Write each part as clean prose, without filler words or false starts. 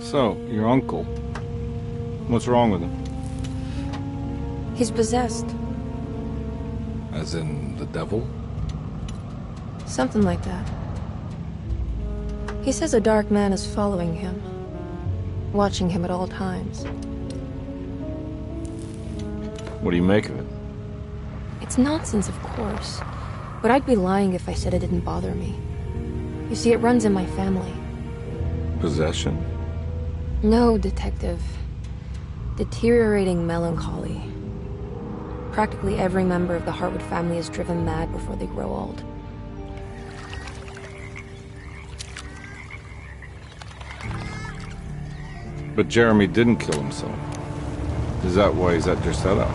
So, your uncle. What's wrong with him? He's possessed. As in the devil? Something like that. He says a dark man is following him, watching him at all times. What do you make of it? It's nonsense, of course. But I'd be lying if I said it didn't bother me. You see, it runs in my family. Possession? No, Detective. Deteriorating melancholy. Practically every member of the Hartwood family is driven mad before they grow old. But Jeremy didn't kill himself. Is that why he's at your setup?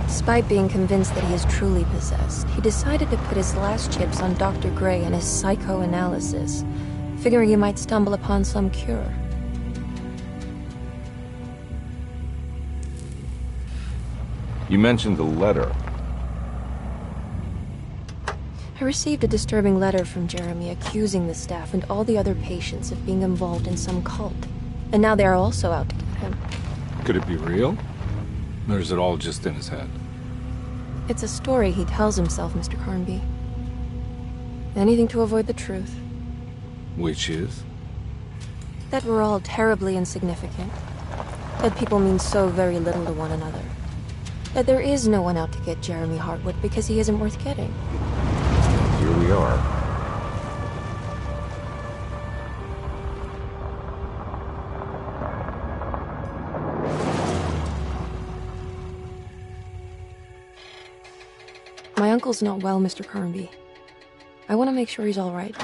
Despite being convinced that he is truly possessed, he decided to put his last chips on Dr. Gray and his psychoanalysis, figuring he might stumble upon some cure. You mentioned the letter. I received a disturbing letter from Jeremy accusing the staff and all the other patients of being involved in some cult. And now they are also out to get him. Could it be real? Or is it all just in his head? It's a story he tells himself, Mr. Carnby. Anything to avoid the truth. Which is? That we're all terribly insignificant. That people mean so very little to one another. That there is no one out to get Jeremy Hartwood because he isn't worth getting. Here we are. My uncle's not well, Mr. Carnby. I want to make sure he's all right.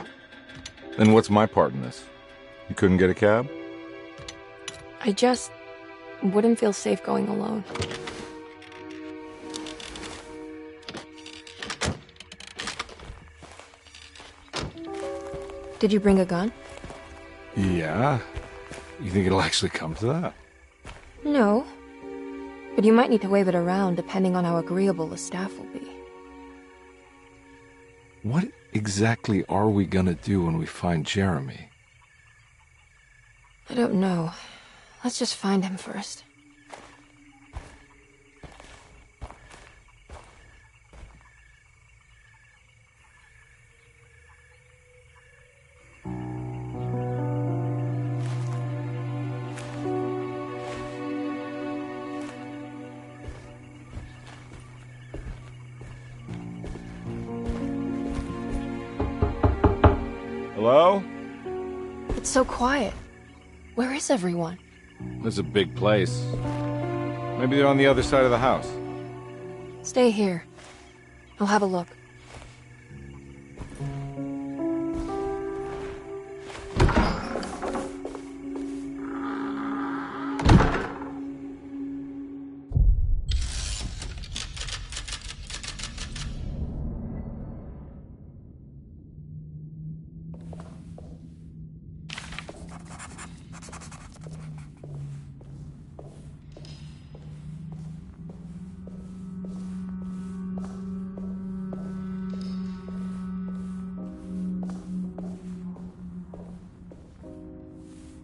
Then what's my part in this? You couldn't get a cab? I just wouldn't feel safe going alone. Did you bring a gun? Yeah. You think it'll actually come to that? No. But you might need to wave it around depending on how agreeable the staff will be. What exactly are we gonna do when we find Jeremy? I don't know. Let's just find him first. Hello? It's so quiet. Where is everyone? This is a big place. Maybe they're on the other side of the house. Stay here. I'll have a look.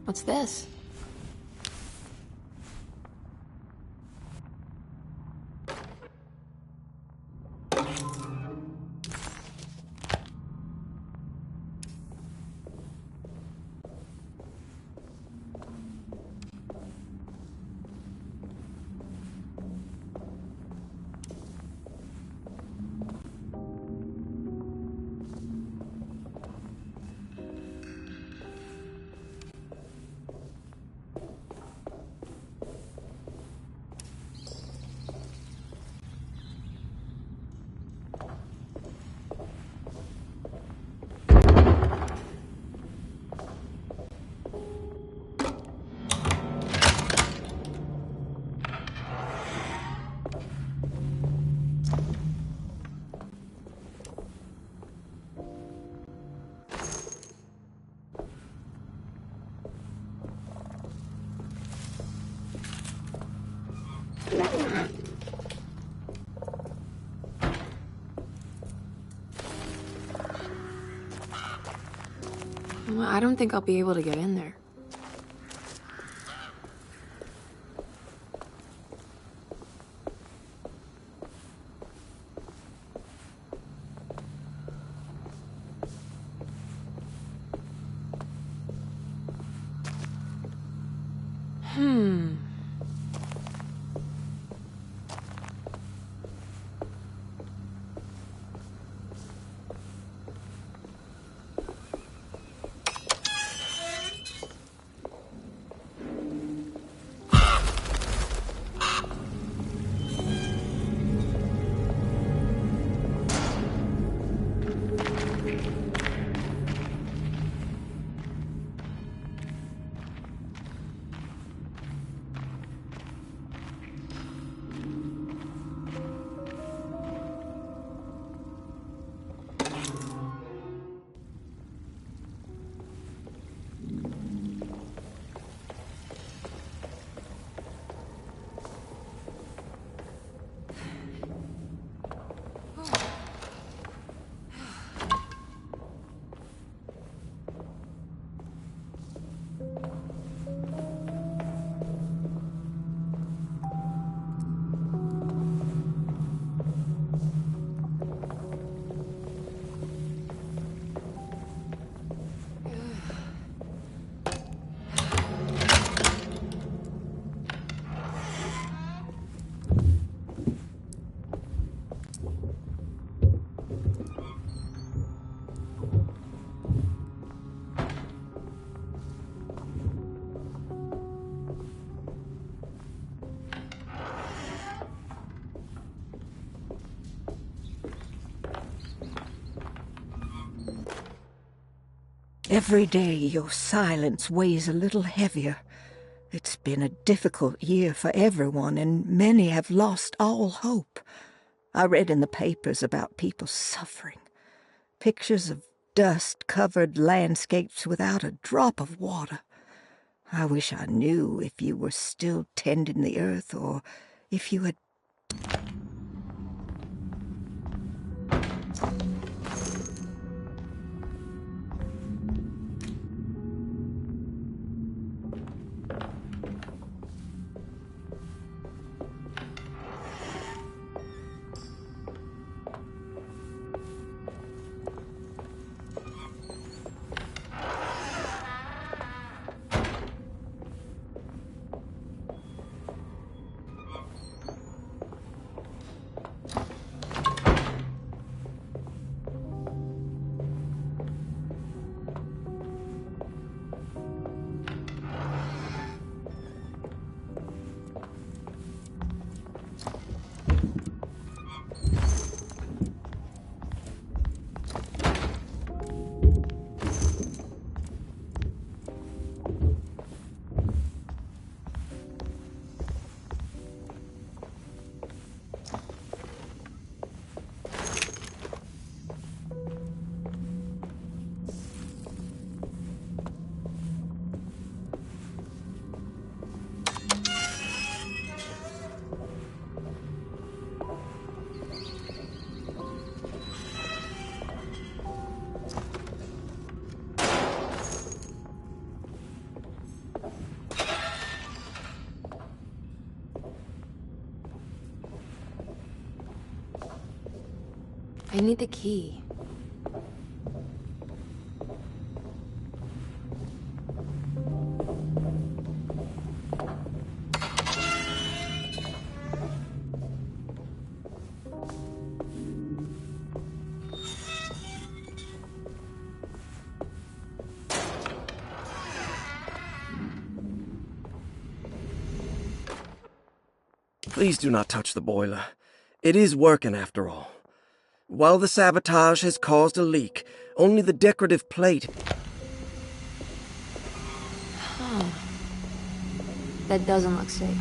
What's this? I don't think I'll be able to get in there. Every day your silence weighs a little heavier. It's been a difficult year for everyone, and many have lost all hope. I read in the papers about people suffering. Pictures of dust-covered landscapes without a drop of water. I wish I knew if you were still tending the earth, or if you had... I need the key. Please do not touch the boiler. It is working after all. While the sabotage has caused a leak, only the decorative plate... Huh. That doesn't look safe.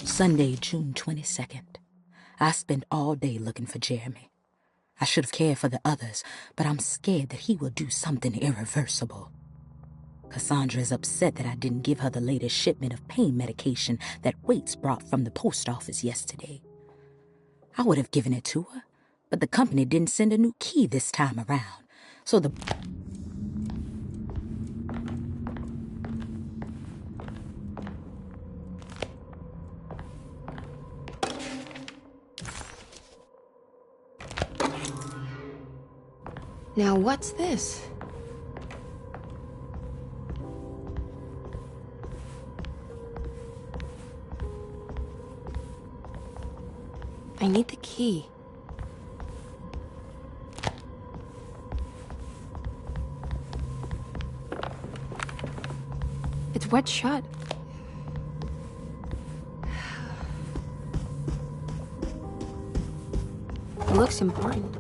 Sunday, June 22nd. I spent all day looking for Jeremy. I should have cared for the others, but I'm scared that he will do something irreversible. Cassandra is upset that I didn't give her the latest shipment of pain medication that Waits brought from the post office yesterday. I would have given it to her, but the company didn't send a new key this time around, so the... Now what's this? I need the key. It's wet shut. It looks important.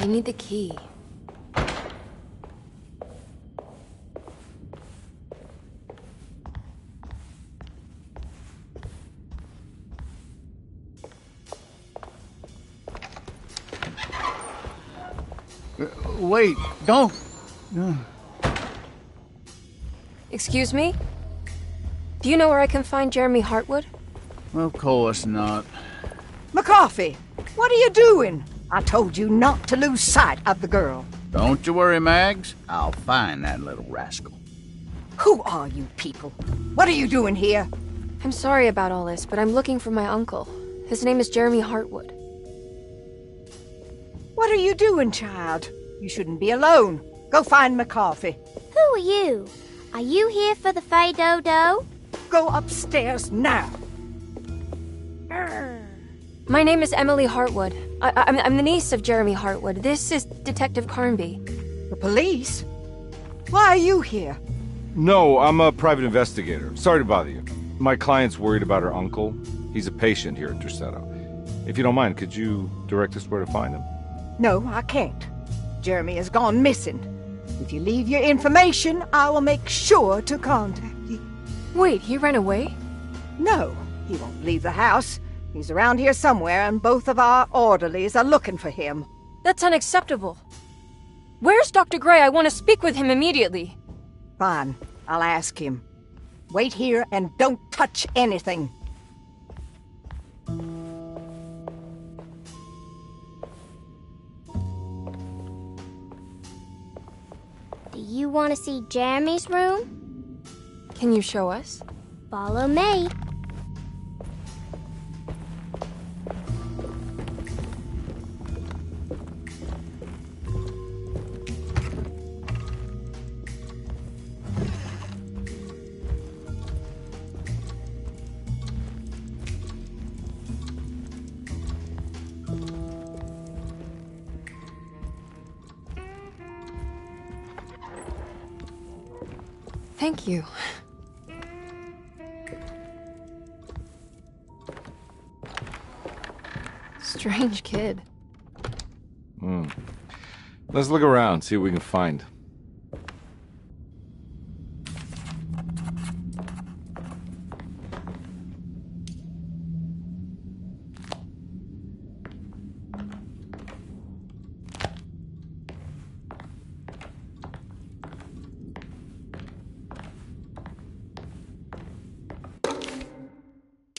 I need the key. Wait, don't. Excuse me? Do you know where I can find Jeremy Hartwood? Of course not. McCarthy, what are you doing? I told you not to lose sight of the girl. Don't you worry, Mags. I'll find that little rascal. Who are you people? What are you doing here? I'm sorry about all this, but I'm looking for my uncle. His name is Jeremy Hartwood. What are you doing, child? You shouldn't be alone. Go find McCarthy. Who are you? Are you here for the Fay Dodo? Go upstairs now. My name is Emily Hartwood. I'm the niece of Jeremy Hartwood. This is Detective Carnby. The police? Why are you here? No, I'm a private investigator. Sorry to bother you. My client's worried about her uncle. He's a patient here at Derceto. If you don't mind, could you direct us where to find him? No, I can't. Jeremy has gone missing. If you leave your information, I will make sure to contact you. Wait, he ran away? No, he won't leave the house. He's around here somewhere, and both of our orderlies are looking for him. That's unacceptable. Where's Dr. Gray? I want to speak with him immediately. Fine, I'll ask him. Wait here and don't touch anything. Do you want to see Jeremy's room? Can you show us? Follow me. Thank you. Strange kid. Let's look around, see what we can find.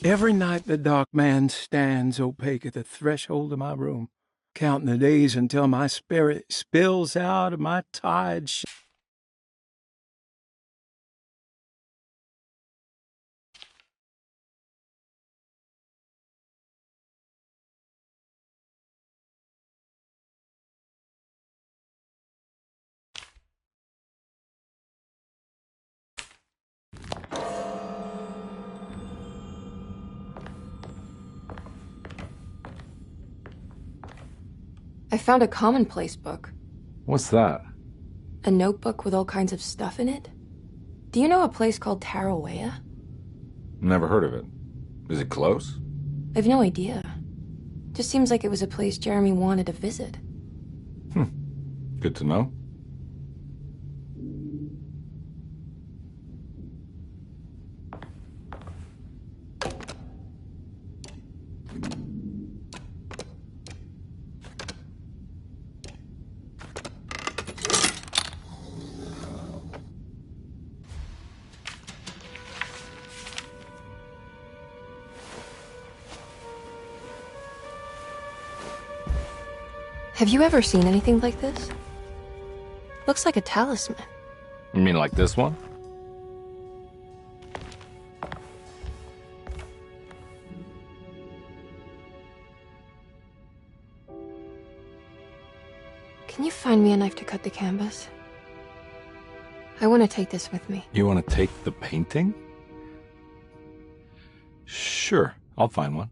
Every night the dark man stands opaque at the threshold of my room, counting the days until my spirit spills out of my tired I found a commonplace book. What's that? A notebook with all kinds of stuff in it. Do you know a place called Tarawea? Never heard of it. Is it close? I've no idea. Just seems like it was a place Jeremy wanted to visit. Good to know. Have you ever seen anything like this? Looks like a talisman. You mean like this one? Can you find me a knife to cut the canvas? I want to take this with me. You want to take the painting? Sure, I'll find one.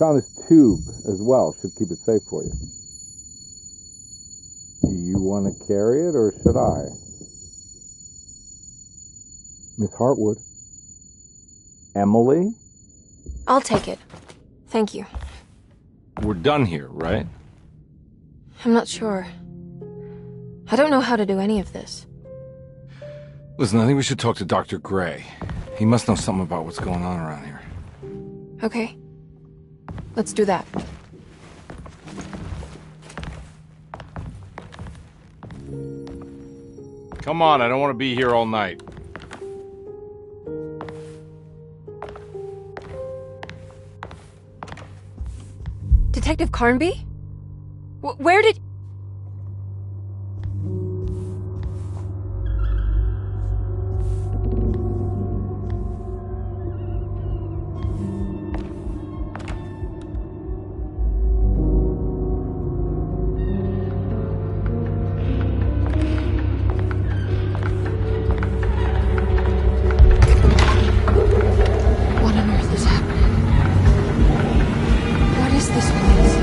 found this tube as well. Should keep it safe for you. Do you want to carry it, or should I? Miss Hartwood? Emily? I'll take it. Thank you. We're done here, right? I'm not sure. I don't know how to do any of this. Listen, I think we should talk to Dr. Gray. He must know something about what's going on around here. Okay. Let's do that. Come on, I don't want to be here all night. Detective Carnby? Where did... What on earth is happening? What is this place?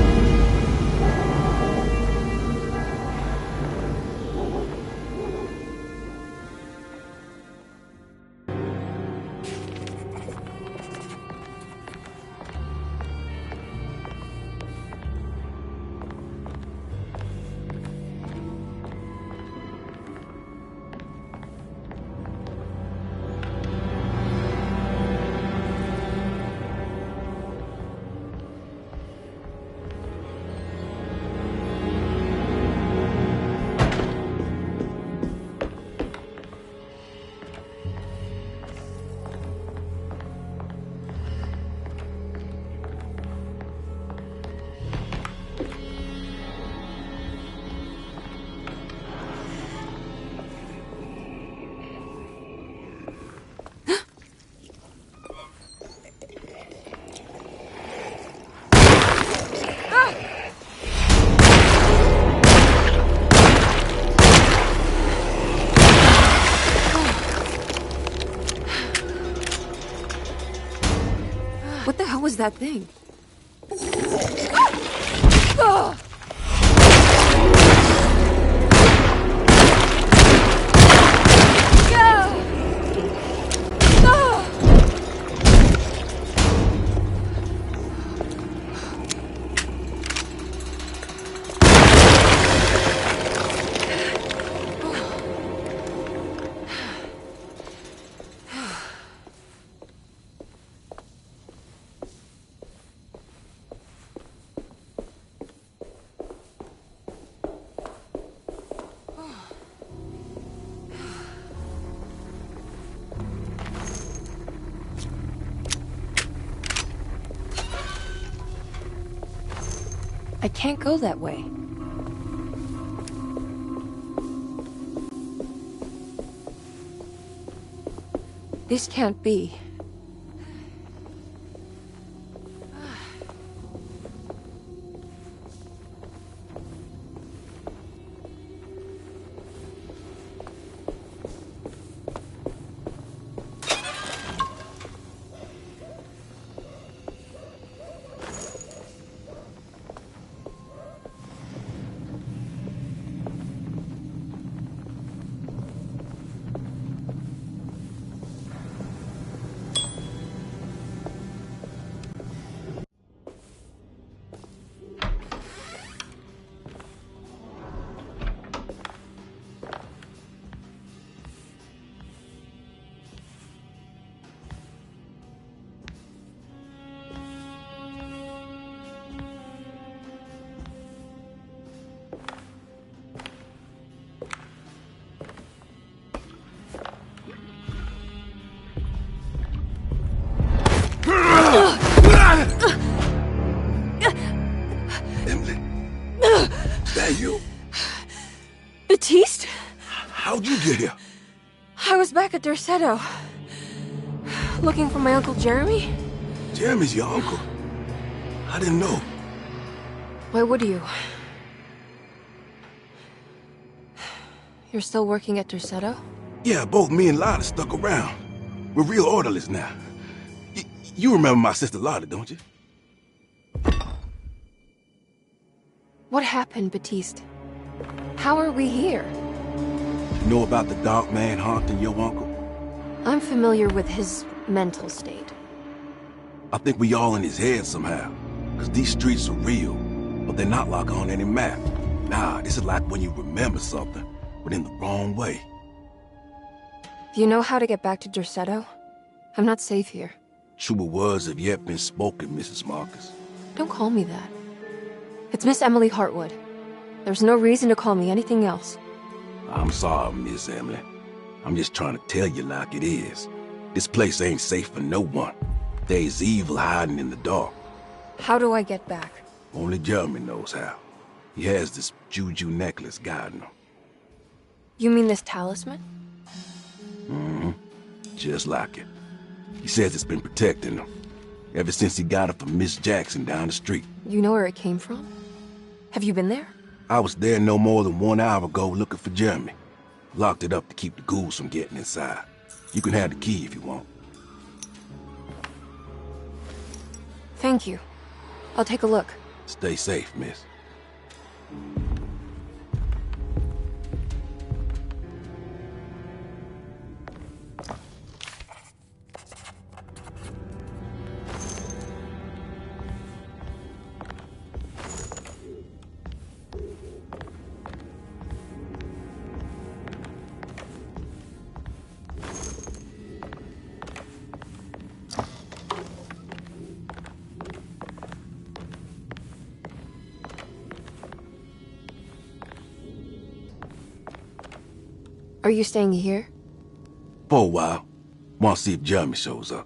What the hell was that thing? I can't go that way. This can't be. Emily, is that you? Batiste? How'd you get here? I was back at Derceto. Looking for my Uncle Jeremy? Jeremy's your uncle. I didn't know. Why would you? You're still working at Derceto? Yeah, both me and Lotta stuck around. We're real orderlies now. You remember my sister Lotta, don't you? What happened, Batiste? How are we here? You know about the dark man haunting your uncle? I'm familiar with his mental state. I think we all in his head somehow. Cause these streets are real, but they're not like on any map. Nah, this is like when you remember something, but in the wrong way. Do you know how to get back to Derceto? I'm not safe here. Truer words have yet been spoken, Mrs. Marcus. Don't call me that. It's Miss Emily Hartwood. There's no reason to call me anything else. I'm sorry, Miss Emily. I'm just trying to tell you like it is. This place ain't safe for no one. There's evil hiding in the dark. How do I get back? Only Jeremy knows how. He has this juju necklace guiding him. You mean this talisman? Mm-hmm. Just like it. He says it's been protecting him ever since he got it from Miss Jackson down the street. You know where it came from? Have you been there? I was there no more than 1 hour ago looking for Jeremy. Locked it up to keep the ghouls from getting inside. You can have the key if you want. Thank you. I'll take a look. Stay safe, miss. Are you staying here? For a while. Want to see if Jeremy shows up.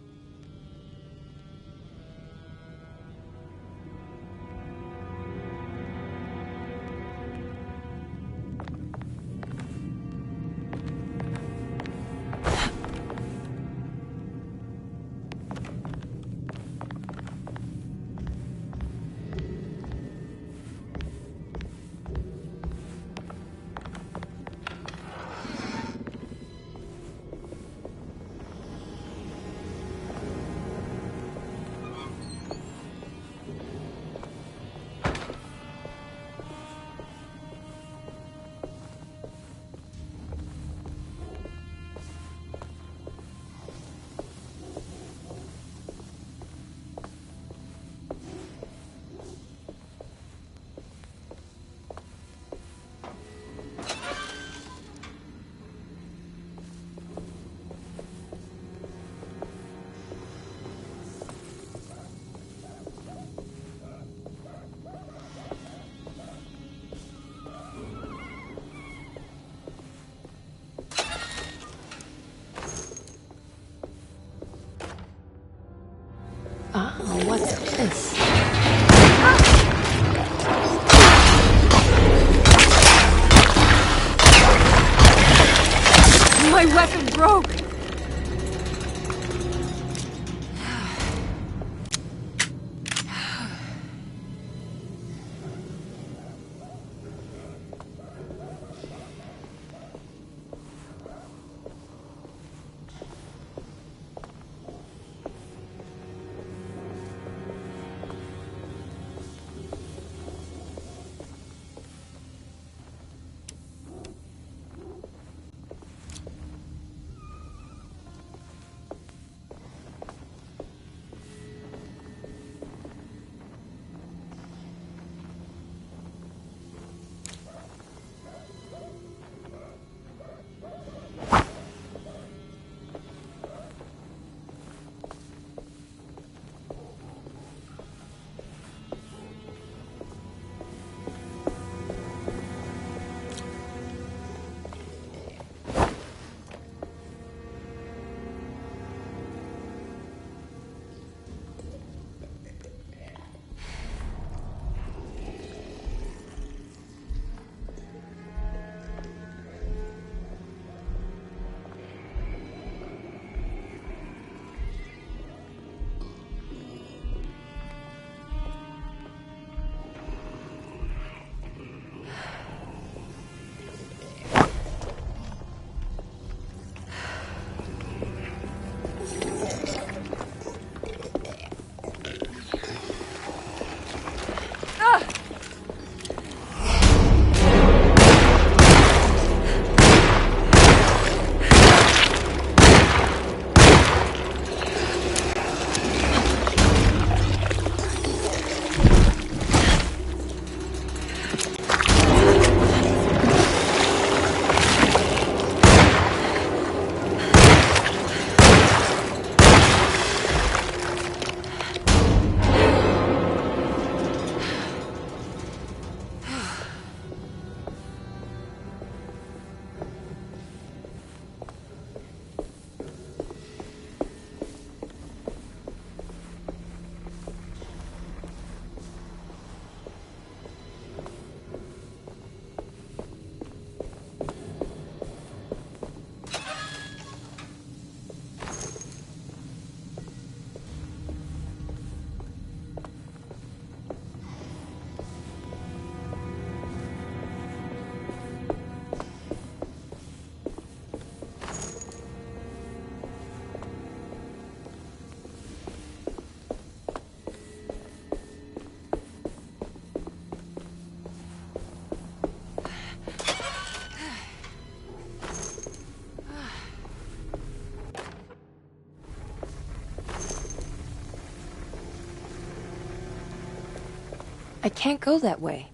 I can't go that way.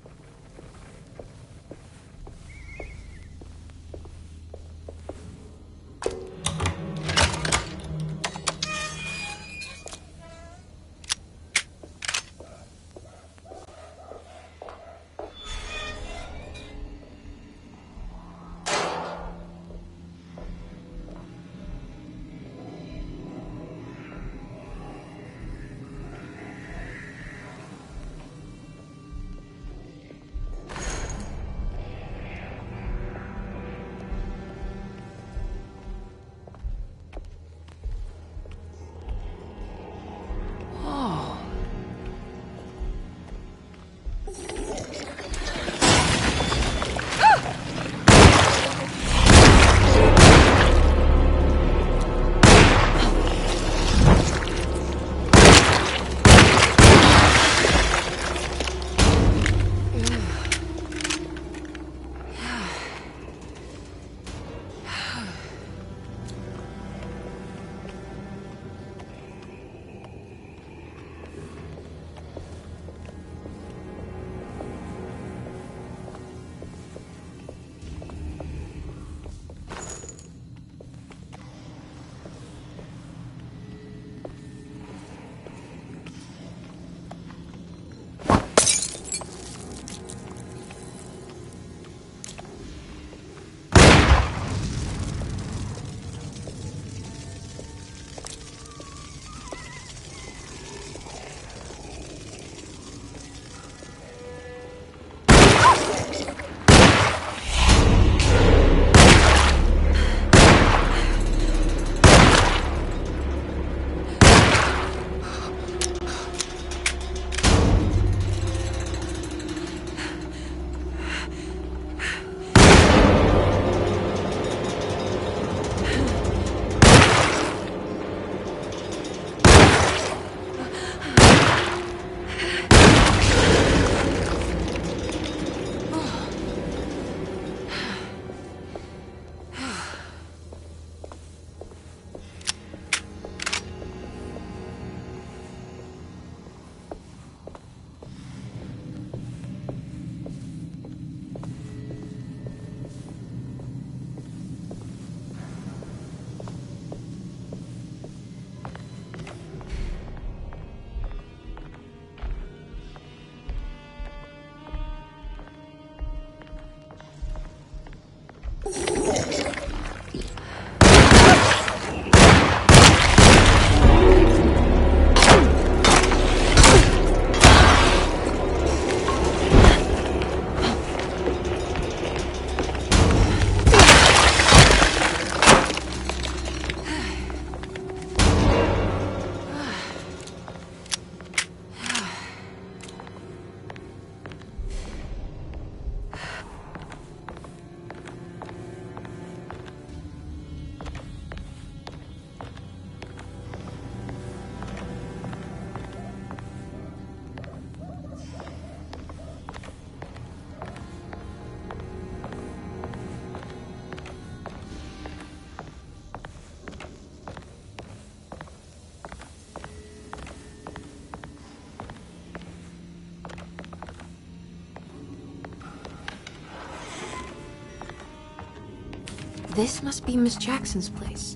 This must be Miss Jackson's place.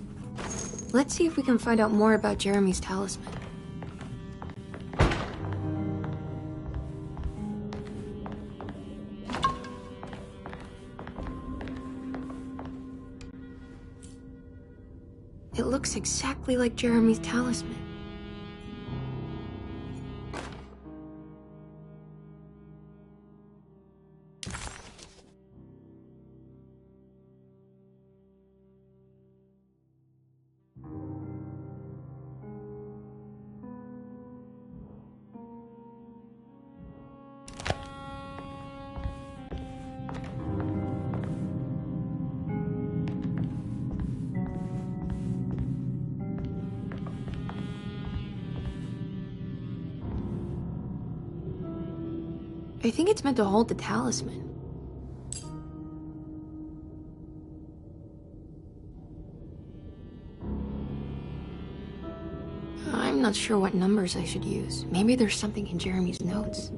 Let's see if we can find out more about Jeremy's talisman. It looks exactly like Jeremy's talisman. I think it's meant to hold the talisman. I'm not sure what numbers I should use. Maybe there's something in Jeremy's notes.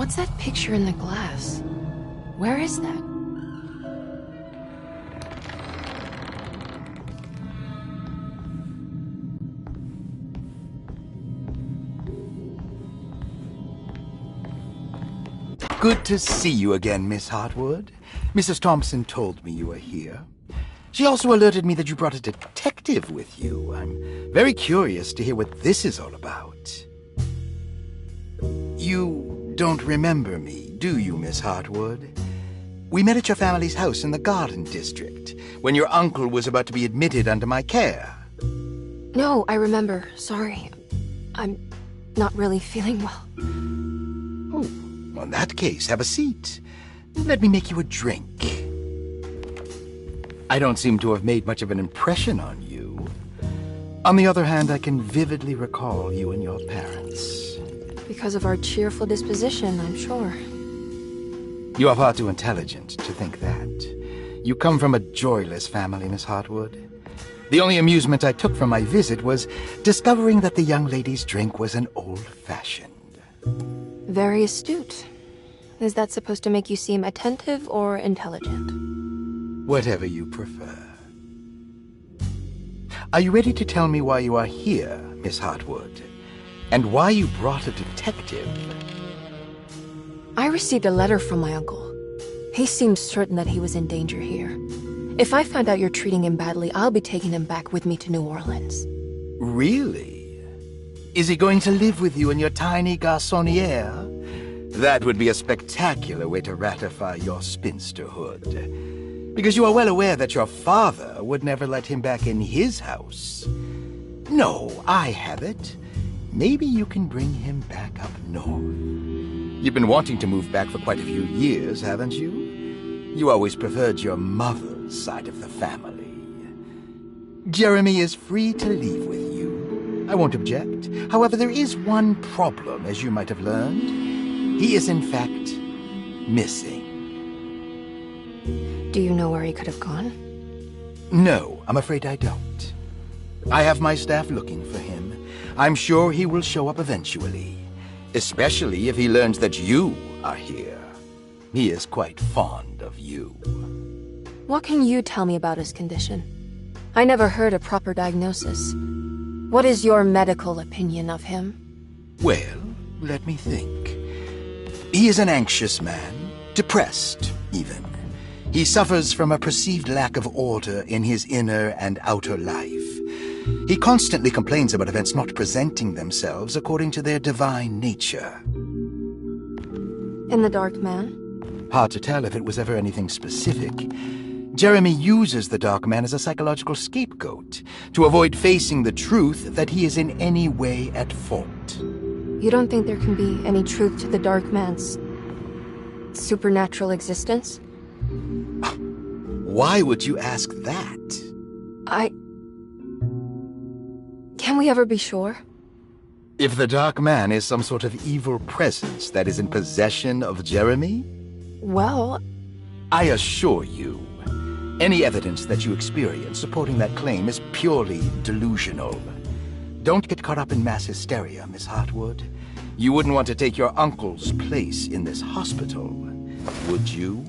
What's that picture in the glass? Where is that? Good to see you again, Miss Hartwood. Mrs. Thompson told me you were here. She also alerted me that you brought a detective with you. I'm very curious to hear what this is all about. You don't remember me, do you, Miss Hartwood? We met at your family's house in the Garden District, when your uncle was about to be admitted under my care. No, I remember. Sorry. I'm not really feeling well. Oh, well, in that case, have a seat. Let me make you a drink. I don't seem to have made much of an impression on you. On the other hand, I can vividly recall you and your parents. Because of our cheerful disposition, I'm sure. You are far too intelligent to think that. You come from a joyless family, Miss Hartwood. The only amusement I took from my visit was discovering that the young lady's drink was an old-fashioned. Very astute. Is that supposed to make you seem attentive or intelligent? Whatever you prefer. Are you ready to tell me why you are here, Miss Hartwood? And why you brought a detective? I received a letter from my uncle. He seemed certain that he was in danger here. If I find out you're treating him badly, I'll be taking him back with me to New Orleans. Really? Is he going to live with you in your tiny garçonniere? That would be a spectacular way to ratify your spinsterhood. Because you are well aware that your father would never let him back in his house. No, I have it. Maybe you can bring him back up north. You've been wanting to move back for quite a few years, haven't you? You always preferred your mother's side of the family. Jeremy is free to leave with you. I won't object. However, there is one problem, as you might have learned. He is, in fact, missing. Do you know where he could have gone? No, I'm afraid I don't. I have my staff looking for him. I'm sure he will show up eventually. Especially if he learns that you are here. He is quite fond of you. What can you tell me about his condition? I never heard a proper diagnosis. What is your medical opinion of him? Well, let me think. He is an anxious man, depressed, even. He suffers from a perceived lack of order in his inner and outer life. He constantly complains about events not presenting themselves according to their divine nature. And the Dark Man? Hard to tell if it was ever anything specific. Jeremy uses the Dark Man as a psychological scapegoat to avoid facing the truth that he is in any way at fault. You don't think there can be any truth to the Dark Man's supernatural existence? Why would you ask that? Can we ever be sure? If the Dark Man is some sort of evil presence that is in possession of Jeremy? Well, I assure you, any evidence that you experience supporting that claim is purely delusional. Don't get caught up in mass hysteria, Miss Hartwood. You wouldn't want to take your uncle's place in this hospital, would you?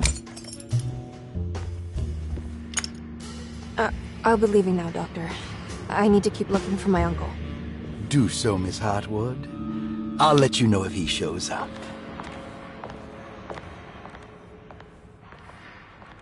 I'll be leaving now, Doctor. I need to keep looking for my uncle. Do so, Miss Hartwood. I'll let you know if he shows up.